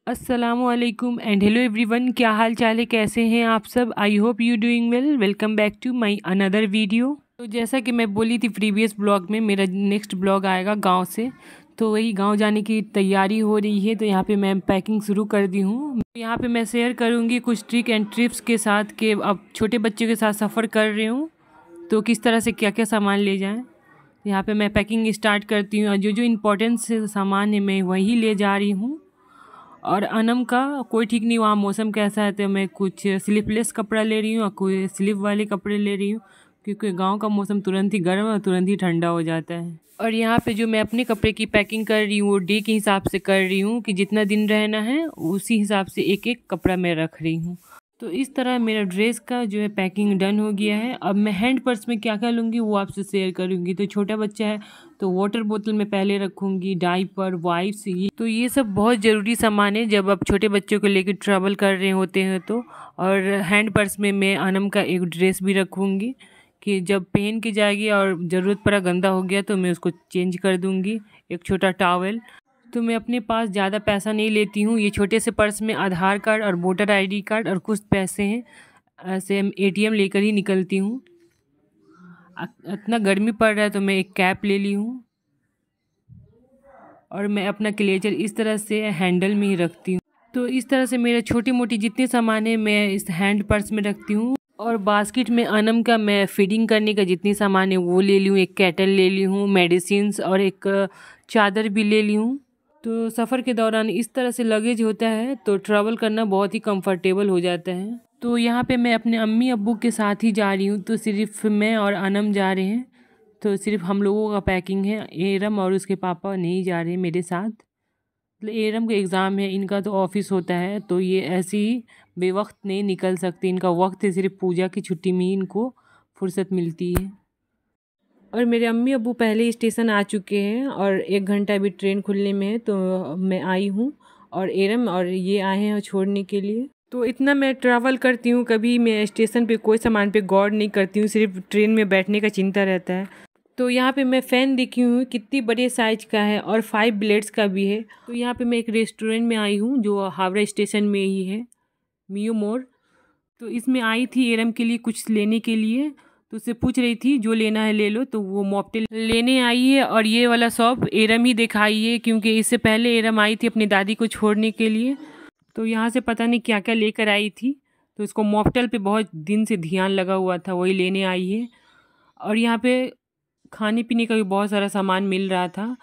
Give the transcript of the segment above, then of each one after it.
अस्सलामुअलैकुम and hello everyone, क्या हाल चाल है, कैसे हैं आप सब। I hope you doing well. Welcome back to my another video. तो जैसा कि मैं बोली थी प्रीवियस ब्लॉग में, मेरा नेक्स्ट ब्लॉग आएगा गांव से। तो वही गांव जाने की तैयारी हो रही है, तो यहाँ पे मैं पैकिंग शुरू कर दी हूँ। यहाँ पे मैं शेयर करूँगी कुछ ट्रिक एंड ट्रिप्स के साथ कि अब छोटे बच्चों के साथ सफ़र कर रही हूँ तो किस तरह से क्या क्या सामान ले जाएँ। यहाँ पे मैं पैकिंग स्टार्ट करती हूँ और जो जो इम्पोर्टेंट सामान है मैं वही ले जा रही हूँ। और अनम का कोई ठीक नहीं, वहाँ मौसम कैसा है, तो मैं कुछ स्लीपलेस कपड़ा ले रही हूँ और कोई स्लीप वाले कपड़े ले रही हूँ, क्योंकि गांव का मौसम तुरंत ही गर्म और तुरंत ही ठंडा हो जाता है। और यहाँ पे जो मैं अपने कपड़े की पैकिंग कर रही हूँ वो डे के हिसाब से कर रही हूँ कि जितना दिन रहना है उसी हिसाब से एक एक कपड़ा मैं रख रही हूँ। तो इस तरह मेरा ड्रेस का जो है पैकिंग डन हो गया है। अब मैं हैंड पर्स में क्या क्या लूँगी वो आपसे शेयर करूँगी। तो छोटा बच्चा है तो वाटर बोतल में पहले रखूँगी, डाइपर, वाइप्स, ये सब बहुत ज़रूरी सामान है जब आप छोटे बच्चों को लेकर ट्रैवल कर रहे होते हैं तो। और हैंड पर्स में मैं अनम का एक ड्रेस भी रखूँगी कि जब पहन के जाएगी और ज़रूरत पड़ा गंदा हो गया तो मैं उसको चेंज कर दूँगी। एक छोटा टॉवल। तो मैं अपने पास ज़्यादा पैसा नहीं लेती हूँ। ये छोटे से पर्स में आधार कार्ड और वोटर आईडी कार्ड और कुछ पैसे हैं, ऐसे एटीएम लेकर ही निकलती हूँ। इतना गर्मी पड़ रहा है तो मैं एक कैप ले ली हूँ और मैं अपना क्लेचर इस तरह से हैंडल में ही रखती हूँ। तो इस तरह से मेरे छोटी मोटी जितने सामान है मैं इस हैंड पर्स में रखती हूँ। और बास्केट में अनम का मैं फीडिंग करने का जितनी सामान है वो ले ली हूँ। एक कैटल ले ली हूँ, मेडिसिन्स और एक चादर भी ले ली हूँ। तो सफ़र के दौरान इस तरह से लगेज होता है तो ट्रैवल करना बहुत ही कंफर्टेबल हो जाता है। तो यहाँ पे मैं अपने अम्मी अब्बू के साथ ही जा रही हूँ, तो सिर्फ मैं और अनम जा रहे हैं। तो सिर्फ हम लोगों का पैकिंग है। एरम और उसके पापा नहीं जा रहे मेरे साथ। मतलब एरम का एग्ज़ाम है, इनका तो ऑफिस होता है, तो ये ऐसे ही बेवक्त नहीं निकल सकते। इनका वक्त है, सिर्फ पूजा की छुट्टी में ही इनको फुर्सत मिलती है। और मेरे अम्मी अब्बू पहले ही स्टेशन आ चुके हैं और 1 घंटा अभी ट्रेन खुलने में है, तो मैं आई हूँ और एरम और ये आए हैं छोड़ने के लिए। तो इतना मैं ट्रैवल करती हूँ, कभी मैं स्टेशन पे कोई सामान पे गौर नहीं करती हूँ, सिर्फ ट्रेन में बैठने का चिंता रहता है। तो यहाँ पे मैं फ़ैन देखी हूँ कितनी बड़े साइज का है और 5 ब्लेड्स का भी है। तो यहाँ पे मैं एक रेस्टोरेंट में आई हूँ जो हावड़ा स्टेशन में ही है, मियो मोर। तो इसमें आई थी एरम के लिए कुछ लेने के लिए, तो उससे पूछ रही थी जो लेना है ले लो। तो वो मॉकटेल लेने आई है और ये वाला शॉप एरम ही दिखाई है, क्योंकि इससे पहले एरम आई थी अपनी दादी को छोड़ने के लिए। तो यहाँ से पता नहीं क्या क्या लेकर आई थी, तो इसको मॉकटेल पे बहुत दिन से ध्यान लगा हुआ था, वही लेने आई है। और यहाँ पे खाने पीने का भी बहुत सारा सामान मिल रहा था,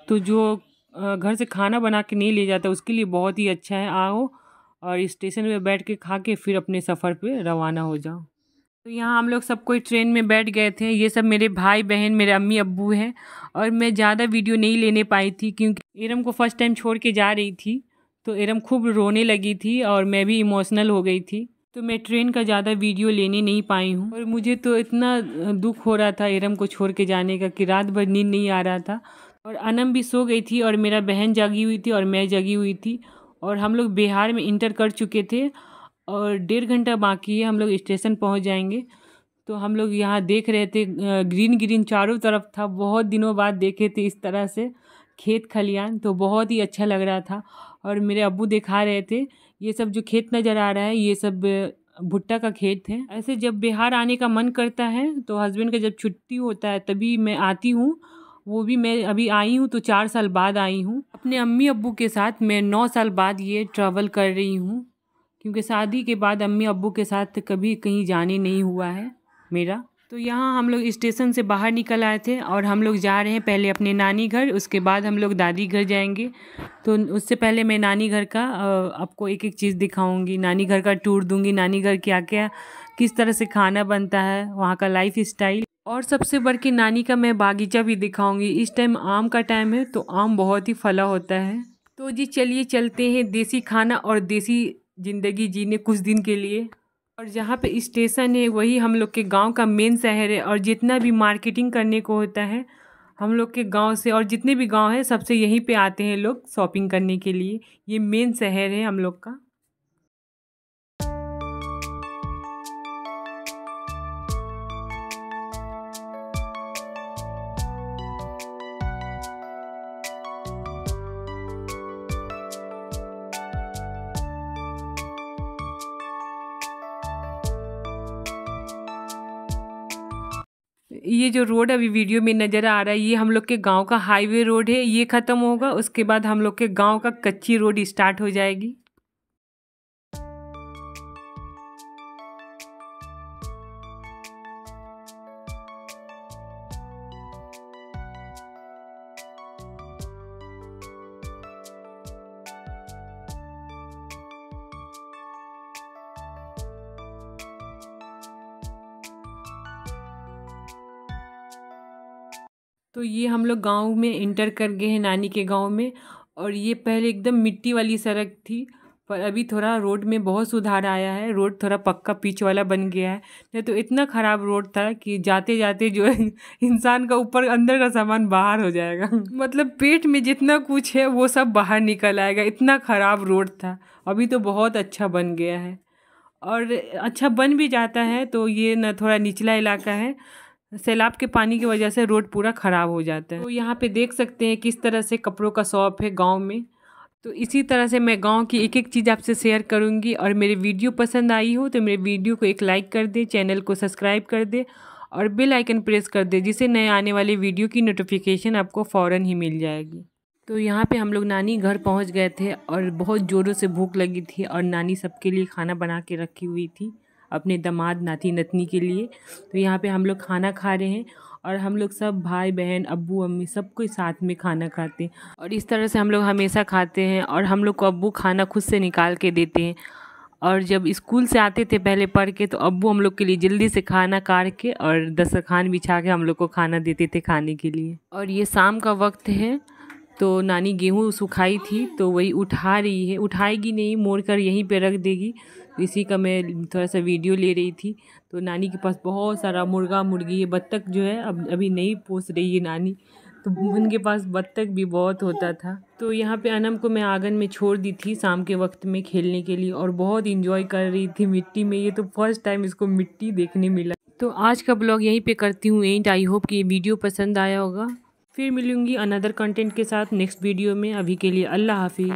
तो जो घर से खाना बना के नहीं ले जाता उसके लिए बहुत ही अच्छा है। आओ और स्टेशन में बैठ के खा के फिर अपने सफ़र पे रवाना हो जाओ। तो यहाँ हम लोग सब कोई ट्रेन में बैठ गए थे। ये सब मेरे भाई बहन, मेरे अम्मी अब्बू हैं। और मैं ज़्यादा वीडियो नहीं लेने पाई थी क्योंकि एरम को फर्स्ट टाइम छोड़ के जा रही थी, तो एरम खूब रोने लगी थी और मैं भी इमोशनल हो गई थी, तो मैं ट्रेन का ज़्यादा वीडियो लेने नहीं पाई हूँ। और मुझे तो इतना दुख हो रहा था एरम को छोड़ के जाने का कि रात भर नींद नहीं आ रहा था। और अनम भी सो गई थी और मेरा बहन जगी हुई थी और मैं जगी हुई थी। और हम लोग बिहार में इंटर कर चुके थे और 1.5 घंटा बाकी है, हम लोग स्टेशन पहुंच जाएंगे। तो हम लोग यहाँ देख रहे थे, ग्रीन ग्रीन चारों तरफ था, बहुत दिनों बाद देखे थे इस तरह से खेत खलियान, तो बहुत ही अच्छा लग रहा था। और मेरे अब्बू दिखा रहे थे ये सब जो खेत नज़र आ रहा है ये सब भुट्टा का खेत है। ऐसे जब बिहार आने का मन करता है तो हस्बैंड का जब छुट्टी होता है तभी मैं आती हूँ। वो भी मैं अभी आई हूँ तो 4 साल बाद आई हूँ। अपने अम्मी अब्बू के साथ मैं 9 साल बाद ये ट्रैवल कर रही हूँ, क्योंकि शादी के बाद अम्मी अब्बू के साथ कभी कहीं जाने नहीं हुआ है मेरा। तो यहाँ हम लोग स्टेशन से बाहर निकल आए थे और हम लोग जा रहे हैं पहले अपने नानी घर, उसके बाद हम लोग दादी घर जाएंगे। तो उससे पहले मैं नानी घर का आपको एक एक चीज़ दिखाऊंगी, नानी घर का टूर दूंगी, नानी घर क्या क्या किस तरह से खाना बनता है, वहाँ का लाइफ स्टाइल, और सबसे बढ़ के नानी का मैं बागीचा भी दिखाऊंगी। इस टाइम आम का टाइम है तो आम बहुत ही फला होता है। तो जी चलिए चलते हैं देसी खाना और देसी ज़िंदगी जीने कुछ दिन के लिए। और जहाँ पे स्टेशन है वही हम लोग के गांव का मेन शहर है, और जितना भी मार्केटिंग करने को होता है हम लोग के गांव से, और जितने भी गांव हैं सबसे यहीं पे आते हैं लोग शॉपिंग करने के लिए। ये मेन शहर है हम लोग का। ये जो रोड अभी वीडियो में नज़र आ रहा है ये हम लोग के गांव का हाईवे रोड है। ये ख़त्म होगा उसके बाद हम लोग के गांव का कच्ची रोड स्टार्ट हो जाएगी। तो ये हम लोग गांव में इंटर कर गए हैं नानी के गांव में। और ये पहले एकदम मिट्टी वाली सड़क थी, पर अभी थोड़ा रोड में बहुत सुधार आया है। रोड थोड़ा पक्का पिच वाला बन गया है। नहीं तो इतना ख़राब रोड था कि जाते जाते जो है इंसान का ऊपर अंदर का सामान बाहर हो जाएगा मतलब पेट में जितना कुछ है वो सब बाहर निकल आएगा, इतना ख़राब रोड था। अभी तो बहुत अच्छा बन गया है, और अच्छा बन भी जाता है तो ये ना थोड़ा निचला इलाका है, सैलाब के पानी की वजह से रोड पूरा ख़राब हो जाता है। तो यहाँ पे देख सकते हैं किस तरह से कपड़ों का शॉप है गांव में। तो इसी तरह से मैं गांव की एक एक चीज़ आपसे शेयर करूंगी। और मेरे वीडियो पसंद आई हो तो मेरे वीडियो को एक लाइक कर दे, चैनल को सब्सक्राइब कर दे और बेल आइकन प्रेस कर दे, जिससे नए आने वाले वीडियो की नोटिफिकेशन आपको फ़ौरन ही मिल जाएगी। तो यहाँ पे हम लोग नानी घर पहुँच गए थे और बहुत ज़ोरों से भूख लगी थी और नानी सबके लिए खाना बना के रखी हुई थी अपने दामाद नाती नतनी के लिए। तो यहाँ पे हम लोग खाना खा रहे हैं और हम लोग सब भाई बहन अब्बू अम्मी सब कोई साथ में खाना खाते हैं। और इस तरह से हम लोग हमेशा खाते हैं और हम लोग को अब्बू खाना खुद से निकाल के देते हैं। और जब स्कूल से आते थे पहले पढ़ के तो अब्बू हम लोग के लिए जल्दी से खाना काट के और दस्तरखान बिछा के हम लोग को खाना देते थे खाने के लिए। और ये शाम का वक्त है तो नानी गेहूँ सुखाई थी तो वही उठा रही है, उठाएगी नहीं मोड़ कर यहीं पे रख देगी। इसी का मैं थोड़ा सा वीडियो ले रही थी। तो नानी के पास बहुत सारा मुर्गा मुर्गी है, बत्तख जो है अब अभी नहीं पोस रही है नानी, तो उनके पास बत्तख भी बहुत होता था। तो यहाँ पे अनम को मैं आंगन में छोड़ दी थी शाम के वक्त में खेलने के लिए और बहुत इंजॉय कर रही थी मिट्टी में। ये तो फर्स्ट टाइम इसको मिट्टी देखने मिला। तो आज का ब्लॉग यहीं पे करती हूँ एंड। आई होप कि ये वीडियो पसंद आया होगा। फिर मिलूंगी अनदर कंटेंट के साथ नेक्स्ट वीडियो में। अभी के लिए अल्लाह हाफिज़।